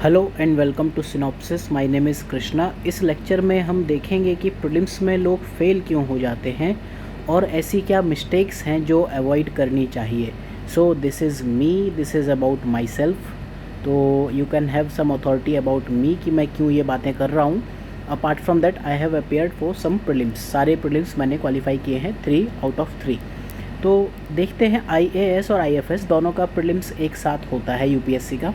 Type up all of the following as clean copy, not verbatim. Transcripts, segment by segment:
Hello and welcome to Synopsis. My name is Krishna. इस lecture में हम देखेंगे कि प्रीलिम्स में लोग फेल क्यों हो जाते हैं और ऐसी क्या मिस्टेक्स हैं जो अवॉइड करनी चाहिए। So this is me, this is about myself. तो you can have some authority about me कि मैं क्यों ये बातें कर रहा हूँ। Apart from that I have appeared for some prelims. सारे प्रीलिम्स मैंने क्वालिफाई किए हैं 3 आउट ऑफ 3। तो देखते हैं IAS और IFS दोनों का प्रीलिम्स एक साथ होता है यूपीएससी का।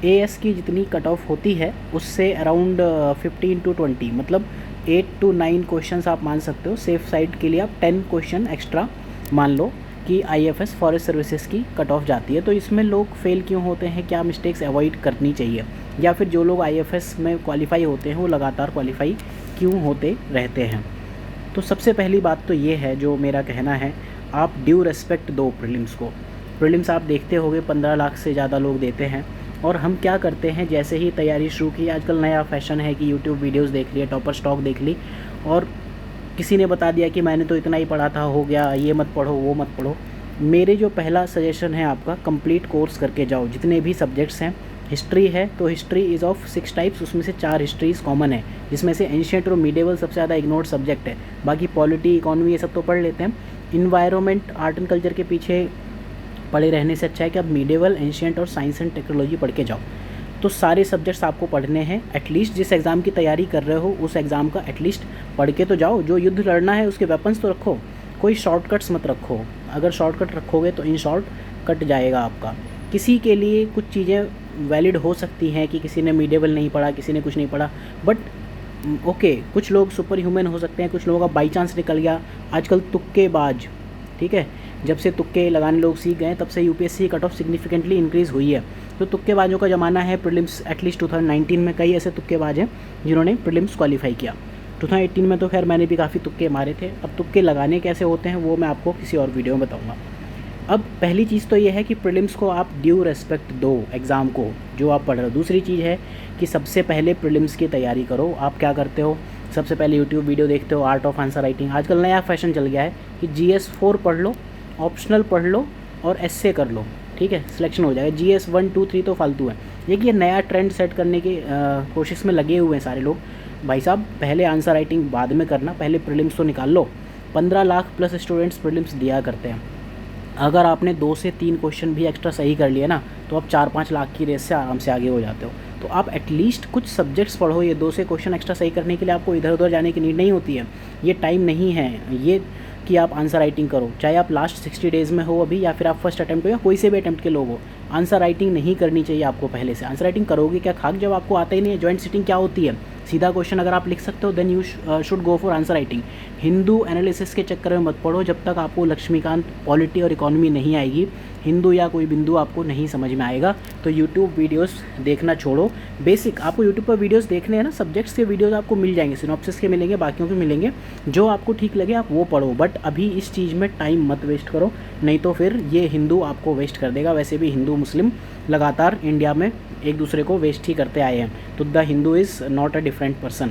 एएस की जितनी कट ऑफ होती है उससे अराउंड 15 to 20 मतलब 8 to 9 क्वेश्चंस आप मान सकते हो। सेफ साइड के लिए आप 10 क्वेश्चन एक्स्ट्रा मान लो कि IFS फॉरेस्ट सर्विसेज की कट ऑफ जाती है। तो इसमें लोग फेल क्यों होते हैं, क्या मिस्टेक्स अवॉइड करनी चाहिए, या फिर जो लोग IFS में क्वालिफाई होते हैं वो लगातार क्वालिफाई क्यों होते रहते हैं। तो सबसे पहली बात तो ये है, जो मेरा कहना है, आप ड्यू रेस्पेक्ट दो प्रीलिम्स को। प्रीलिम्स आप देखते होगे 15 लाख से ज़्यादा लोग देते हैं, और हम क्या करते हैं, जैसे ही तैयारी शुरू की, आजकल नया फैशन है कि यूट्यूब वीडियोस देख लिया, टॉपर स्टॉक देख ली, और किसी ने बता दिया कि मैंने तो इतना ही पढ़ा था, हो गया, ये मत पढ़ो वो मत पढ़ो। मेरे जो पहला सजेशन है आपका, कंप्लीट कोर्स करके जाओ। जितने भी सब्जेक्ट्स हैं, हिस्ट्री है तो हिस्ट्री इज़ ऑफ 6 टाइप्स, उसमें से 4 हिस्ट्रीज़ कॉमन है, जिसमें से एंशिएंट और मिडेवल सबसे ज़्यादा इग्नोर्ड सब्जेक्ट है। बाकी पॉलिटी, इकोनॉमी, ये सब तो पढ़ लेते हैं। इन्वायरमेंट, आर्ट एंड कल्चर के पीछे पढ़े रहने से अच्छा है कि आप मिडेवल, एंशिएंट और साइंस एंड टेक्नोलॉजी पढ़ के जाओ। तो सारे सब्जेक्ट्स आपको पढ़ने हैं। एटलीस्ट जिस एग्ज़ाम की तैयारी कर रहे हो उस एग्ज़ाम का एटलीस्ट पढ़ के तो जाओ। जो युद्ध लड़ना है उसके वेपन्स तो रखो, कोई शॉर्टकट्स मत रखो। अगर शॉर्टकट रखोगे तो इन शॉर्ट कट जाएगा आपका। किसी के लिए कुछ चीज़ें वैलिड हो सकती हैं कि किसी ने मिडेवल नहीं पढ़ा, किसी ने कुछ नहीं पढ़ा, बट ओके, कुछ लोग सुपर ह्यूमन हो सकते हैं, कुछ लोगों का बाई चांस निकल गया। आजकल तुक्केबाज, ठीक है, जब से तुक्के लगाने लोग सीख गए तब से UPSC cut off significantly increase हुई है। तो तुक्केबाजों का ज़माना है। प्रीलिम्स एटलीस्ट 2019 में कई ऐसे तुक्केबाज हैं जिन्होंने प्रीलिम्स क्वालिफाई किया। 2018 में तो खैर मैंने भी काफ़ी तुक्के मारे थे। अब तुक्के लगाने कैसे होते हैं वो मैं आपको किसी और वीडियो में बताऊँगा। अब पहली चीज़ तो ये है कि प्रीलिम्स को आप ड्यू रेस्पेक्ट दो, एग्ज़ाम को जो आप पढ़ रहे हो। दूसरी चीज़ है कि सबसे पहले प्रीलिम्स की तैयारी करो। आप क्या करते हो, सबसे पहले यूट्यूब वीडियो देखते हो, आर्ट ऑफ आंसर राइटिंग। आजकल नया फैशन चल गया है कि GS 4 पढ़ लो, ऑप्शनल पढ़ लो और एस्से कर लो, ठीक है, सिलेक्शन हो जाएगा। GS 1 2 3 तो फालतू है। ये नया ट्रेंड सेट करने की कोशिश में लगे हुए हैं सारे लोग। भाई साहब, पहले आंसर राइटिंग बाद में करना, पहले प्रीलिम्स तो निकाल लो। 15 लाख प्लस स्टूडेंट्स प्रीलिम्स दिया करते हैं। अगर आपने 2 से 3 क्वेश्चन भी एक्स्ट्रा सही कर लिए ना, तो आप 4-5 लाख की रेस से आराम से आगे हो जाते हो। तो आप एटलीस्ट कुछ सब्जेक्ट्स पढ़ो। ये 2 से क्वेश्चन एक्स्ट्रा सही करने के लिए आपको इधर उधर जाने की नीड नहीं होती है। ये टाइम नहीं है ये कि आप आंसर राइटिंग करो, चाहे आप लास्ट 60 डेज़ में हो अभी, या फिर आप फर्स्ट अटैम्प्ट हो, या कोई से भी अटैम्प्ट के लोग हो। आंसर राइटिंग नहीं करनी चाहिए आपको पहले से। आंसर राइटिंग करोगे क्या खाक, जब आपको आता ही नहीं है। जॉइंट सिटिंग क्या होती है, सीधा क्वेश्चन अगर आप लिख सकते हो then you should go for answer writing. Hindu analysis के चक्कर में मत पढ़ो जब तक आपको लक्ष्मीकांत, पॉलिटी और इकोनॉमी नहीं आएगी। हिंदू या कोई बिंदु आपको नहीं समझ में आएगा। तो यूट्यूब वीडियोस देखना छोड़ो। बेसिक आपको यूट्यूब पर वीडियोस देखने हैं ना, सब्जेक्ट्स के वीडियोस आपको मिल जाएंगे, सिनॉप्सिस के मिलेंगे, बाकियों के मिलेंगे। जो आपको ठीक लगे आप वो पढ़ो, बट अभी इस चीज़ में टाइम मत वेस्ट करो, नहीं तो फिर ये हिंदू आपको वेस्ट कर देगा। वैसे भी हिंदू मुस्लिम लगातार इंडिया में एक दूसरे को वेस्ट ही करते आए हैं। तो the Hindu is not a different person,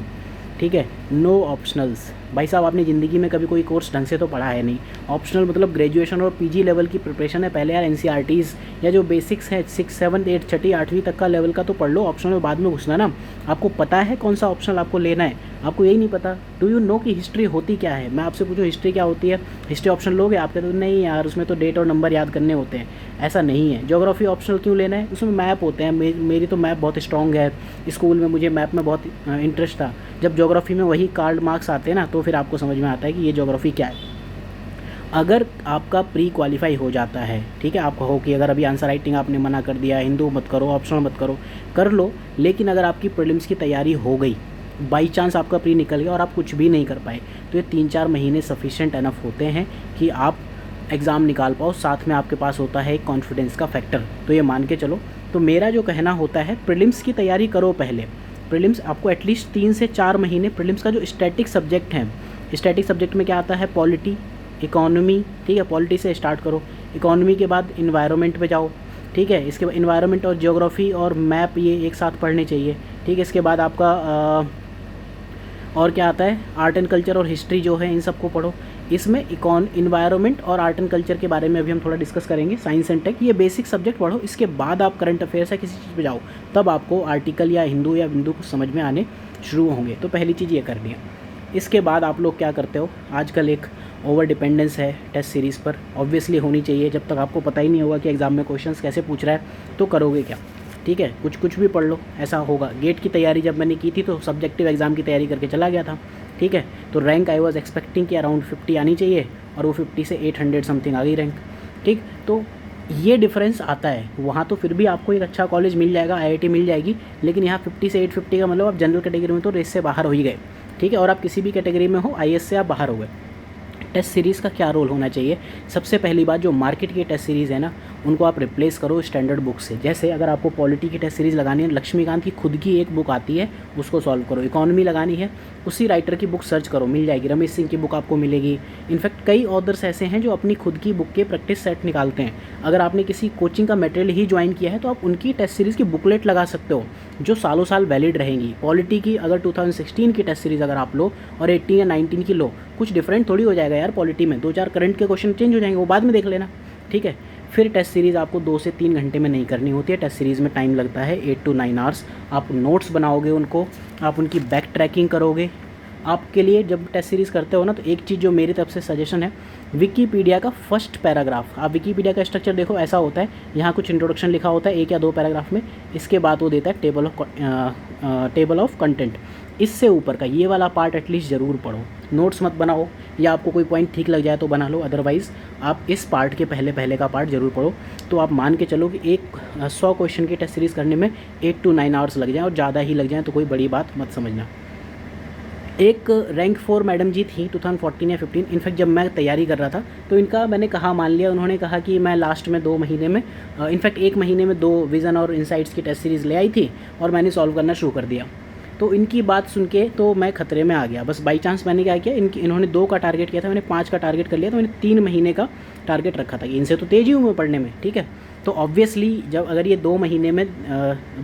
ठीक है। No optionals. भाई साहब, आपने ज़िंदगी में कभी कोई कोर्स ढंग से तो पढ़ा है नहीं। ऑप्शनल मतलब ग्रेजुएशन और PG लेवल की प्रिपरेशन है। पहले यार NCERTs या जो बेसिक्स हैं 6, 7, 8, छठी 8वीं तक का लेवल का तो पढ़ लो। ऑप्शनल में बाद में घुसना ना। आपको पता है कौन सा ऑप्शनल आपको लेना है, आपको यही नहीं पता। डू यू नो कि हिस्ट्री होती क्या है। मैं आपसे पूछूँ हिस्ट्री क्या होती है, हिस्ट्री ऑप्शन लोगे, आप कहते हो नहीं यार उसमें तो डेट और नंबर याद करने होते हैं। ऐसा नहीं है। ज्योग्राफी ऑप्शनल क्यों लेना है, उसमें मैप होते हैं। मेरी तो मैप बहुत स्ट्रॉन्ग है। स्कूल में मुझे मैप में बहुत इंटरेस्ट था। जब ज्योग्राफी में वही कार्ड मार्क्स आते हैं ना, तो फिर आपको समझ में आता है कि ये ज्योग्राफी क्या है। अगर आपका प्री क्वालिफाई हो जाता है, ठीक है, आप कहो कि अगर अभी आंसर राइटिंग आपने मना कर दिया, हिंदू मत करो, ऑप्शनल मत करो, कर लो। लेकिन अगर आपकी प्रीलिम्स की तैयारी हो गई, बाई चांस आपका प्री निकल गया और आप कुछ भी नहीं कर पाए, तो ये 3-4 महीने सफिशेंट एनफ होते हैं कि आप एग्ज़ाम निकाल पाओ। साथ में आपके पास होता है एक कॉन्फिडेंस का फैक्टर, तो ये मान के चलो। तो मेरा जो कहना होता है, प्रीलिम्स की तैयारी करो पहले। प्रीलिम्स आपको एटलीस्ट 3 से 4 महीने, प्रीलिम्स का जो स्टैटिक सब्जेक्ट है, स्टैटिक सब्जेक्ट में क्या आता है, पॉलिटी, इकोनॉमी, ठीक है, पॉलिटी से स्टार्ट करो। इकोनॉमी के बाद इन्वायरमेंट पे जाओ, ठीक है, इसके बाद इन्वायरमेंट और ज्योग्राफी और मैप ये एक साथ पढ़ने चाहिए, ठीक है। इसके बाद आपका और क्या आता है, आर्ट एंड कल्चर और हिस्ट्री जो है, इन सबको पढ़ो। इसमें इन्वायरमेंट और आर्ट एंड कल्चर के बारे में अभी हम थोड़ा डिस्कस करेंगे, साइंस एंड टेक, ये बेसिक सब्जेक्ट पढ़ो, इसके बाद आप करंट अफेयर्स या किसी चीज़ पे जाओ, तब आपको आर्टिकल या हिंदू या बिंदु कुछ समझ में आने शुरू होंगे। तो पहली चीज़ ये करनी है। इसके बाद आप लोग क्या करते हो, आजकल एक ओवर डिपेंडेंस है टेस्ट सीरीज़ पर, ऑब्वियसली होनी चाहिए। जब तक आपको पता ही नहीं होगा कि एग्ज़ाम में क्वेश्चंस कैसे पूछ रहा है तो करोगे क्या, ठीक है। कुछ भी पढ़ लो, ऐसा होगा। गेट की तैयारी जब मैंने की थी तो सब्जेक्टिव एग्ज़ाम की तैयारी करके चला गया था, ठीक है। तो रैंक आई वाज एक्सपेक्टिंग कि अराउंड 50 आनी चाहिए और वो 50 से 800 समथिंग आ गई रैंक, ठीक। तो ये डिफरेंस आता है। वहाँ तो फिर भी आपको एक अच्छा कॉलेज मिल जाएगा, IIT मिल जाएगी, लेकिन यहाँ 50 से 850 का मतलब आप जनरल कैटेगरी में तो रेस से बाहर हो ही गए, ठीक है। और आप किसी भी कैटेगरी में हो, IAS से आप बाहर हो गए। टेस्ट सीरीज़ का क्या रोल होना चाहिए? सबसे पहली बात, जो मार्केट की टेस्ट सीरीज़ है ना, उनको आप रिप्लेस करो स्टैंडर्ड बुक से। जैसे अगर आपको पॉलिटी की टेस्ट सीरीज़ लगानी है, लक्ष्मीकांत की खुद की एक बुक आती है, उसको सॉल्व करो। इकोनॉमी लगानी है, उसी राइटर की बुक सर्च करो, मिल जाएगी। रमेश सिंह की बुक आपको मिलेगी। इनफैक्ट कई ऑथर्स ऐसे हैं जो अपनी खुद की बुक के प्रैक्टिस सेट निकालते हैं। अगर आपने किसी कोचिंग का मटेरियल ही ज्वाइन किया है तो आप उनकी टेस्ट सीरीज़ की बुकलेट लगा सकते हो, जो सालों साल वैलिड रहेंगी। पॉलिटी की अगर 2016 की टेस्ट सीरीज़ अगर आप लो और 18 या 19 की लो, कुछ डिफरेंट थोड़ी हो जाएगा यार। पॉलिटी में 2-4 करंट के क्वेश्चन चेंज हो जाएंगे, वो बाद में देख लेना, ठीक है। फिर टेस्ट सीरीज़ आपको 2 से 3 घंटे में नहीं करनी होती है। टेस्ट सीरीज़ में टाइम लगता है 8 to 9 आवर्स। आप नोट्स बनाओगे उनको, आप उनकी बैक ट्रैकिंग करोगे। आपके लिए जब टेस्ट सीरीज़ करते हो ना, तो एक चीज़ जो मेरी तरफ से सजेशन है, विकीपीडिया का फर्स्ट पैराग्राफ, आप विकीपीडिया का स्ट्रक्चर देखो, ऐसा होता है। यहाँ कुछ इंट्रोडक्शन लिखा होता है 1 या 2 पैराग्राफ में, इसके बाद वो देता है टेबल ऑफ कंटेंट। इससे ऊपर का ये वाला पार्ट एटलीस्ट ज़रूर पढ़ो। नोट्स मत बनाओ, या आपको कोई पॉइंट ठीक लग जाए तो बना लो, अदरवाइज़ आप इस पार्ट के पहले का पार्ट ज़रूर पढ़ो। तो आप मान के चलो कि 100 क्वेश्चन की टेस्ट सीरीज़ करने में 8 to 9 आवर्स लग जाएँ, और ज़्यादा ही लग जाएँ तो कोई बड़ी बात मत समझना। एक रैंक 4 मैडम जी थी 2014 या 15, इनफैक्ट जब मैं तैयारी कर रहा था तो इनका मैंने कहा मान लिया। उन्होंने कहा कि मैं लास्ट में 2 महीने में, इनफैक्ट 1 महीने में 2 विज़न और इनसाइट्स की टेस्ट सीरीज़ ले आई थी और मैंने सॉल्व करना शुरू कर दिया। तो इनकी बात सुन के तो मैं खतरे में आ गया। बस बाई चांस मैंने क्या किया, इन्होंने 2 का टारगेट किया था, मैंने 5 का टारगेट कर लिया। तो मैंने 3 महीने का टारगेट रखा था कि इनसे तो तेज़ ही हूँ मैं पढ़ने में, ठीक है। तो ऑब्वियसली जब अगर ये 2 महीने में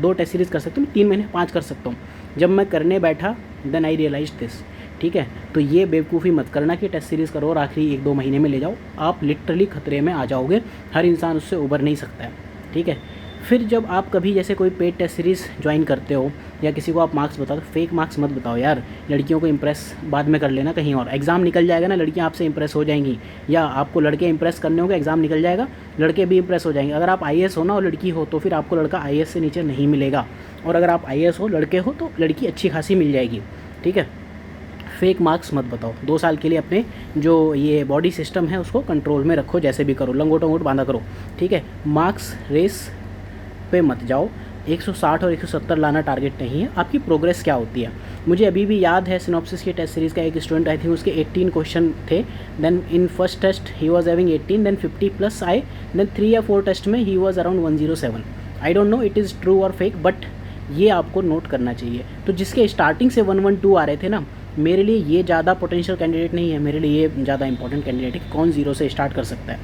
2 टेस्ट सीरीज़ कर सकता हूँ, 3 महीने 5 कर सकता हूँ। जब मैं करने बैठा, देन आई रियलाइज दिस, ठीक है। तो ये बेवकूफ़ी मत करना कि टेस्ट सीरीज़ करो और आखिरी 1-2 महीने में ले जाओ, आप लिटरली खतरे में आ जाओगे। हर इंसान उससे उबर नहीं सकता है, ठीक है। फिर जब आप कभी जैसे कोई पेड टेस्ट सीरीज़ ज्वाइन करते हो या किसी को आप मार्क्स बताओ, तो फेक मार्क्स मत बताओ यार। लड़कियों को इंप्रेस बाद में कर लेना कहीं और, एग्ज़ाम निकल जाएगा ना, लड़कियां आपसे इंप्रेस हो जाएंगी। या आपको लड़के इंप्रेस करने होंगे, एग्ज़ाम निकल जाएगा, लड़के भी इंप्रेस हो जाएंगे। अगर आप IAS हो ना और लड़की हो तो फिर आपको लड़का IAS से नीचे नहीं मिलेगा, और अगर आप IAS हो लड़के हो तो लड़की अच्छी खासी मिल जाएगी, ठीक है। फेक मार्क्स मत बताओ। 2 साल के लिए अपने जो ये बॉडी सिस्टम है उसको कंट्रोल में रखो, जैसे भी करो, लंगोट वंगोट बांधा करो, ठीक है। मार्क्स रेस पे मत जाओ। 160 और 170 लाना टारगेट नहीं है। आपकी प्रोग्रेस क्या होती है? मुझे अभी भी याद है सिनॉप्सिस की टेस्ट सीरीज़ का एक स्टूडेंट, आई थिंक उसके 18 क्वेश्चन थे। देन इन फर्स्ट टेस्ट ही वाज हैविंग 18, देन 50+ आए, देन 3 या 4 टेस्ट में ही was around 107। I don't know it is true और फेक, बट ये आपको नोट करना चाहिए। तो जिसके स्टार्टिंग से 112 आ रहे थे ना, मेरे लिए ये ज़्यादा पोटेंशियल कैंडिडेट नहीं है, मेरे लिए ये ज़्यादा इंपॉर्टेंट कैंडिडेट है। कौन 0 से स्टार्ट कर सकता है?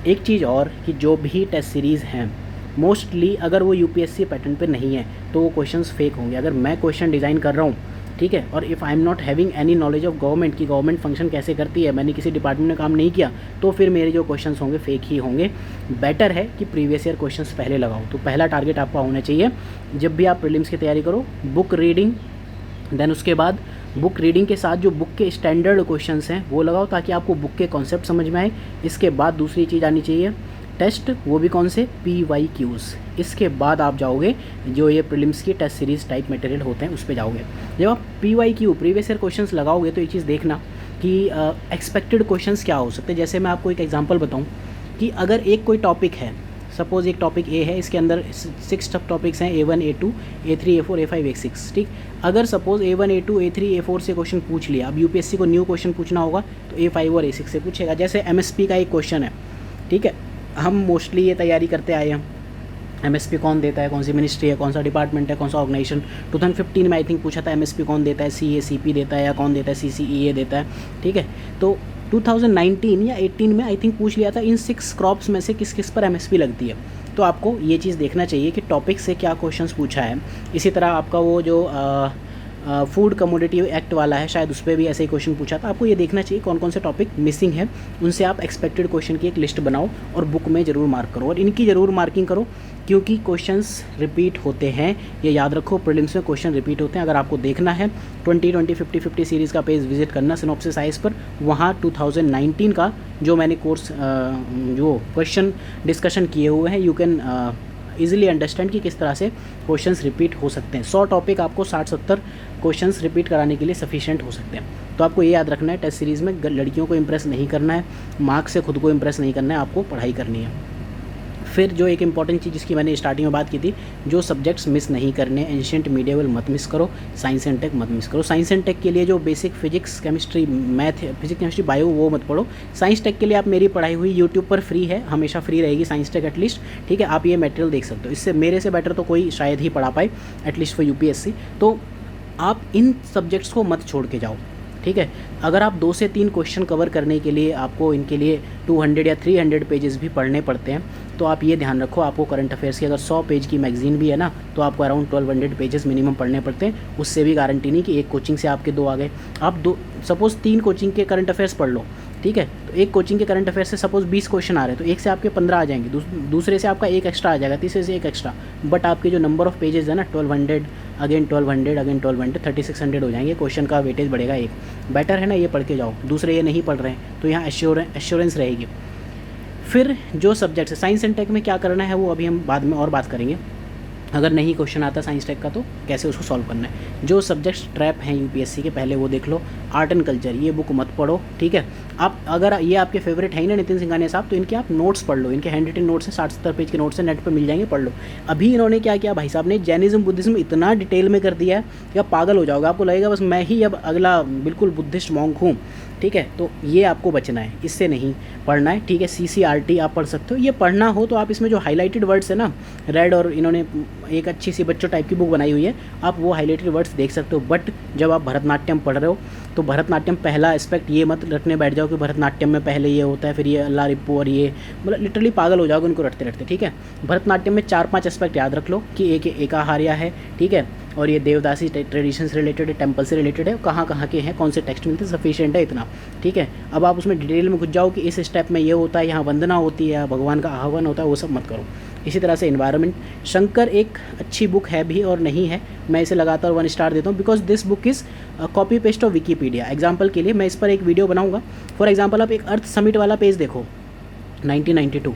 एक चीज़ और कि जो भी टेस्ट सीरीज़ हैं मोस्टली अगर वो UPSC पैटर्न पे नहीं है तो वो क्वेश्चंस फेक होंगे। अगर मैं क्वेश्चन डिज़ाइन कर रहा हूँ, ठीक है, और if I am not having any knowledge of government की गवर्नमेंट फंक्शन कैसे करती है, मैंने किसी डिपार्टमेंट में काम नहीं किया, तो फिर मेरे जो क्वेश्चंस होंगे फेक ही होंगे। बेटर है कि प्रीवियस ईयर क्वेश्चंस पहले लगाओ। तो पहला टारगेट आपका होना चाहिए जब भी आप प्रीलिम्स की तैयारी करो, बुक रीडिंग। देन उसके बाद बुक रीडिंग के साथ जो बुक के स्टैंडर्ड क्वेश्चंस हैं वो लगाओ, ताकि आपको बुक के कॉन्सेप्ट समझ में आए। इसके बाद दूसरी चीज़ आनी चाहिए टेस्ट, वो भी कौन से? PYQs। इसके बाद आप जाओगे जो ये प्रीलिम्स की टेस्ट सीरीज़ टाइप मटेरियल होते हैं उस पे जाओगे। जब आप PYQ प्रीवियस ईयर क्वेश्चंस लगाओगे तो ये चीज़ देखना कि एक्सपेक्टेड क्वेश्चंस क्या हो सकते हैं। जैसे मैं आपको एक एग्जांपल बताऊं कि अगर एक कोई टॉपिक है, सपोज़ एक टॉपिक A है, इसके अंदर 6 सब टॉपिक्स हैं, A1, A2, A3, A4, A5, A6, ठीक। अगर suppose A1, A2, A3, A4 से क्वेश्चन पूछ लिया, अब UPSC को न्यू क्वेश्चन पूछना होगा तो A5 और A6 से पूछेगा। जैसे MSP का एक क्वेश्चन है, ठीक है, हम मोस्टली ये तैयारी करते आए हैं। MSP कौन देता है, कौन सी मिनिस्ट्री है, कौन सा डिपार्टमेंट है, कौन सा ऑर्गेनाइजेशन। 2015 में आई थिंक पूछा था MSP कौन देता है, CACP देता है या कौन देता है, CCEA देता है, ठीक है। तो 2019 या 18 में आई थिंक पूछ लिया था इन 6 क्रॉप्स में से किस किस पर MSP लगती है। तो आपको ये चीज़ देखना चाहिए कि टॉपिक से क्या क्वेश्चंस पूछा है। इसी तरह आपका वो जो फूड कमोडिटी एक्ट वाला है, शायद उस पर भी ऐसे ही क्वेश्चन पूछा था। आपको ये देखना चाहिए कौन कौन से टॉपिक मिसिंग है, उनसे आप एक्सपेक्टेड क्वेश्चन की एक लिस्ट बनाओ और बुक में ज़रूर मार्क करो, और इनकी ज़रूर मार्किंग करो क्योंकि क्वेश्चंस रिपीट होते हैं। ये याद रखो, प्रीलिम्स में क्वेश्चन रिपीट होते हैं। अगर आपको देखना है 20, 50 सीरीज़ का पेज विजिट करना सिनॉप्सिस आईएएस पर, वहाँ 2019 का जो मैंने कोर्स जो क्वेश्चन डिस्कशन किए हुए हैं, यू कैन ईजिली अंडरस्टैंड कि किस तरह से क्वेश्चंस रिपीट हो सकते हैं। 100 टॉपिक आपको 60-70 क्वेश्चंस रिपीट कराने के लिए सफिशिएंट हो सकते हैं। तो आपको ये याद रखना है, टेस्ट सीरीज़ में लड़कियों को इंप्रेस नहीं करना है, मार्क्स से खुद को इंप्रेस नहीं करना है, आपको पढ़ाई करनी है। फिर जो एक इंपॉर्टेंट चीज़ जिसकी मैंने स्टार्टिंग में बात की थी, जो सब्जेक्ट्स मिस नहीं करने, एंशिएंट मीडिएवल मत मिस करो, साइंस एंड टेक मत मिस करो। साइंस एंड टेक के लिए जो basic physics chemistry math, physics chemistry bio वो मत पढ़ो। साइंस टेक के लिए आप मेरी पढ़ाई हुई यूट्यूब पर फ्री है, हमेशा फ्री रहेगी साइंस टेक एटलीस्ट, ठीक है। आप ये मटेरियल देख सकते हो, इससे मेरे से बेटर तो कोई शायद ही पढ़ा पाए, एटलीस्ट फॉर यूपीएससी। तो आप इन सब्जेक्ट्स को मत छोड़ के जाओ, ठीक है। अगर आप 2 से 3 क्वेश्चन कवर करने के लिए आपको इनके लिए 200 या 300 पेजेस भी पढ़ने पड़ते हैं, तो आप ये ध्यान रखो, आपको करंट अफेयर्स की अगर 100 पेज की मैगजीन भी है ना, तो आपको अराउंड 1200 पेजेस मिनिमम पढ़ने पड़ते हैं। उससे भी गारंटी नहीं कि एक कोचिंग से आपके 2 आ गए। आप 2 सपोज़ 3 कोचिंग के करंट अफेयर्स पढ़ लो, ठीक है। तो एक कोचिंग के करंट अफेयर से सपोज़ 20 क्वेश्चन आ रहे हैं, तो एक से आपके 15 आ जाएंगे, दूसरे से आपका एक एक्स्ट्रा आ जाएगा, तीसरे से एक एक्स्ट्रा, बट आपके जो नंबर ऑफ पेजेस है ना 1200 अगेन 1200 अगेन 1200 3600 हो जाएंगे। क्वेश्चन का वेटेज बढ़ेगा एक। बेटर है ना ये पढ़ के जाओ, दूसरे ये नहीं पढ़ रहे हैं तो यहाँ एश्योरेंस रहेगी। फिर जो सब्जेक्ट्स है साइंस एंड टेक में क्या करना है वो अभी हम बाद में और बात करेंगे। अगर नहीं क्वेश्चन आता साइंस टेक का तो कैसे उसको सॉल्व करना है। जो सब्जेक्ट्स ट्रैप हैं यूपीएससी के, पहले वो देख लो। आर्ट एंड कल्चर, ये बुक मत पढ़ो, ठीक है। आप अगर ये आपके फेवरेट है ना नितिन सिंघानिया साहब, तो इनके आप नोट्स पढ़ लो, इनके हैंड रिटन नोट्स हैं, 60-70 पेज के नोट्स हैं, नेट पर मिल जाएंगे, पढ़ लो। अभी इन्होंने क्या किया भाई साहब ने, जैनिज्म बुद्धिज्म इतना डिटेल में कर दिया है कि आप पागल हो जाओगे, आपको लगेगा बस मैं ही अब अगला बिल्कुल बुद्धिस्ट मॉन्क हूँ, ठीक है। तो ये आपको बचना है, इससे नहीं पढ़ना है, ठीक है। CCRT आप पढ़ सकते हो, ये पढ़ना हो तो आप इसमें जो हाईलाइटेड वर्ड्स है ना रेड, और इन्होंने एक अच्छी सी बच्चों टाइप की बुक बनाई हुई है, आप वो हाईलाइटेड वर्ड्स देख सकते हो। बट जब आप भरतनाट्यम पढ़ रहे हो तो भरतनाट्यम पहला एस्पेक्ट ये मत रटने बैठ जाओ कि भरतनाट्यम में पहले ये होता है फिर ये अल्लाह रिप्पू, और ये मतलब लिटरली पागल हो जाओगे उनको रटते रटते, ठीक है। भरतनाट्यम में 4-5 एस्पेक्ट याद रख लो कि एक एकाहार्या है, ठीक है, और ये देवदासी ट्रेडिशन से रिलेटेड है, टेम्पल से रिलेटेड है, कहाँ कहाँ के हैं, कौन से टेक्स्ट मिलते हैं, सफिशिएंट है इतना, ठीक है। अब आप उसमें डिटेल में घुस जाओ कि इस स्टेप में ये होता है, यहाँ वंदना होती है, भगवान का आह्वान होता है, वो सब मत करो। इसी तरह से इन्वायरमेंट, शंकर एक अच्छी बुक है भी और नहीं है, मैं इसे लगातार 1 स्टार देता हूँ because this book is copy paste of Wikipedia. Example के लिए मैं इस पर एक वीडियो बनाऊँगा। फॉर एग्जाम्पल आप एक अर्थ समिट वाला पेज देखो 1992,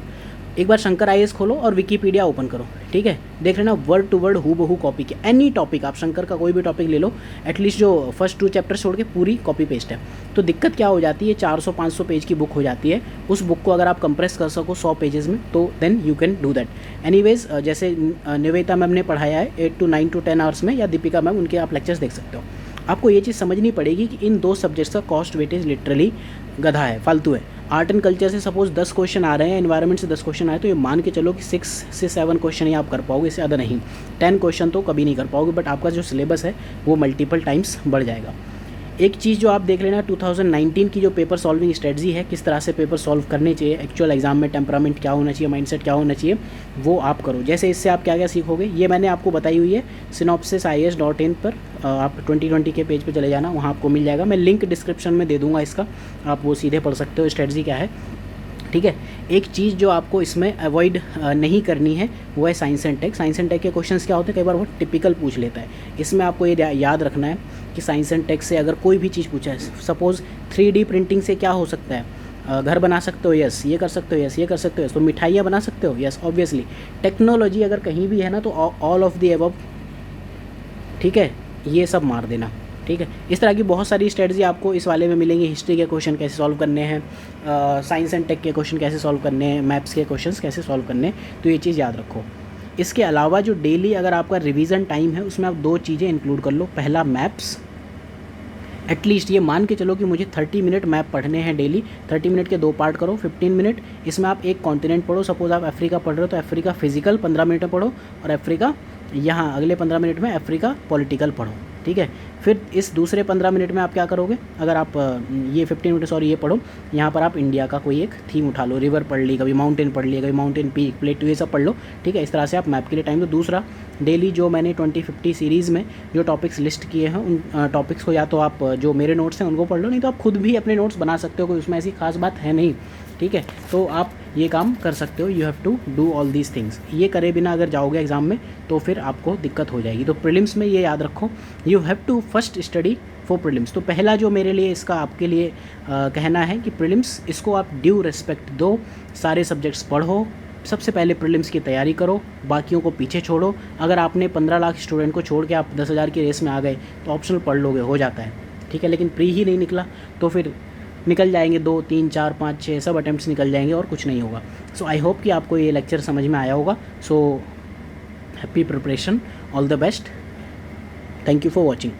एक बार शंकर आईएएस खोलो और विकीपीडिया ओपन करो, ठीक है। देख लेना वर्ड टू वर्ड हूबहू कॉपी किया, एनी टॉपिक आप शंकर का कोई भी टॉपिक ले लो, एटलीस्ट जो फर्स्ट 2 चैप्टर छोड़ के पूरी कॉपी पेस्ट है। तो दिक्कत क्या हो जाती है, 400-500 पेज की बुक हो जाती है। उस बुक को अगर आप कंप्रेस कर सको 100 पेजेस में तो then you can do that. Anyways जैसे निवेदिता मैम ने पढ़ाया है 8 to 9 to 10 आवर्स में, या दीपिका मैम, उनके आप लेक्चर्स देख सकते हो। आपको ये चीज़ समझनी पड़ेगी कि इन 2 सब्जेक्ट्स का कॉस्ट वेटेज लिटरली गधा है, फालतू है। आर्ट एंड कल्चर से सपोज 10 क्वेश्चन आ रहे हैं, एनवायरनमेंट से 10 क्वेश्चन आए, तो ये मान के चलो कि 6 से 7 क्वेश्चन ही आप कर पाओगे, इससे ज़्यादा नहीं। 10 क्वेश्चन तो कभी नहीं कर पाओगे, बट आपका जो सिलेबस है वो मल्टीपल टाइम्स बढ़ जाएगा। एक चीज़ जो आप देख लेना, 2019 की जो पेपर सॉल्विंग स्ट्रेटजी है, किस तरह से पेपर सॉल्व करने चाहिए, एक्चुअल एग्जाम में टेम्परामेंट क्या होना चाहिए, माइंडसेट क्या होना चाहिए, वो आप करो। जैसे इससे आप क्या क्या सीखोगे ये मैंने आपको बताई हुई है synopsisis.in पर। आप 2020 के पेज पे चले जाना, वहाँ आपको मिल जाएगा। मैं लिंक डिस्क्रिप्शन में दे दूँगा इसका, आप वो सीधे पढ़ सकते हो स्ट्रेटजी क्या है, ठीक है। एक चीज़ जो आपको इसमें अवॉइड नहीं करनी है वो है science and tech. Science and tech के क्वेश्चंस क्या होते हैं, कई बार वो टिपिकल पूछ लेता है। इसमें आपको ये याद रखना है कि साइंस एंड टेक से अगर कोई भी चीज़ पूछा है, सपोज़ 3D प्रिंटिंग से क्या हो सकता है, घर बना सकते हो, यस, ये कर सकते हो, यस, ये कर सकते हो, यस, तो मिठाइयाँ बना सकते हो, यस, ऑब्वियसली। टेक्नोलॉजी अगर कहीं भी है ना तो ऑल ऑफ द अबव, ठीक है, ये सब मार देना, ठीक है। इस तरह की बहुत सारी स्ट्रेटजी आपको इस वाले में मिलेंगी। हिस्ट्री के क्वेश्चन कैसे सॉल्व करने हैं, साइंस एंड टेक के क्वेश्चन कैसे सॉल्व करने हैं, मैथ्स के क्वेश्चंस कैसे सॉल्व करने हैं, तो ये चीज़ याद रखो। इसके अलावा जो डेली अगर आपका रिवीजन टाइम है उसमें आप 2 चीज़ें इंक्लूड कर लो। पहला मैप्स, एटलीस्ट ये मान के चलो कि मुझे 30 मिनट मैप पढ़ने हैं डेली, 30 मिनट के 2 पार्ट करो, 15 मिनट इसमें आप एक कॉन्टिनेंट पढ़ो। सपोज़ आप अफ्रीका पढ़ रहे हो तो अफ्रीका फिजिकल 15 मिनट में पढ़ो, और अफ्रीका यहाँ अगले 15 मिनट में अफ्रीका पॉलिटिकल पढ़ो, ठीक है। फिर इस दूसरे 15 मिनट में आप क्या करोगे, अगर आप ये 15 मिनट सॉरी ये पढ़ो, यहाँ पर आप इंडिया का कोई एक थीम उठा लो, रिवर पढ़ ली, कभी माउंटेन पढ़ लिया, कभी माउंटेन पीक, प्लेटू, ये सब पढ़ लो, ठीक है। इस तरह से आप मैप के लिए टाइम दो। दूसरा, डेली जो मैंने 2050 सीरीज़ में जो टॉपिक्स लिस्ट किए हैं उन टॉपिक्स को या तो आप जो मेरे नोट्स हैं उनको पढ़ लो, नहीं तो आप खुद भी अपने नोट्स बना सकते हो, कोई उसमें ऐसी खास बात है नहीं, ठीक है। तो आप ये काम कर सकते हो, you have to do all these things. ये करे बिना अगर जाओगे एग्ज़ाम में तो फिर आपको दिक्कत हो जाएगी। तो प्रीलिम्स में ये याद रखो, you have to first study for prelims. तो पहला जो मेरे लिए इसका आपके लिए कहना है कि प्रीलिम्स, इसको आप ड्यू रिस्पेक्ट दो, सारे सब्जेक्ट्स पढ़ो, सबसे पहले प्रीलिम्स की तैयारी करो, बाकियों को पीछे छोड़ो। अगर आपने 15 लाख स्टूडेंट को छोड़ के आप 10,000 की रेस में आ गए तो ऑप्शनल पढ़ लोगे, हो जाता है, ठीक है। लेकिन प्री ही नहीं निकला तो फिर निकल जाएंगे 2, 3, 4, 5, 6 सब अटैम्प्ट्स निकल जाएंगे और कुछ नहीं होगा। सो आई होप कि आपको ये लेक्चर समझ में आया होगा। So happy preparation, all the best, thank you for watching.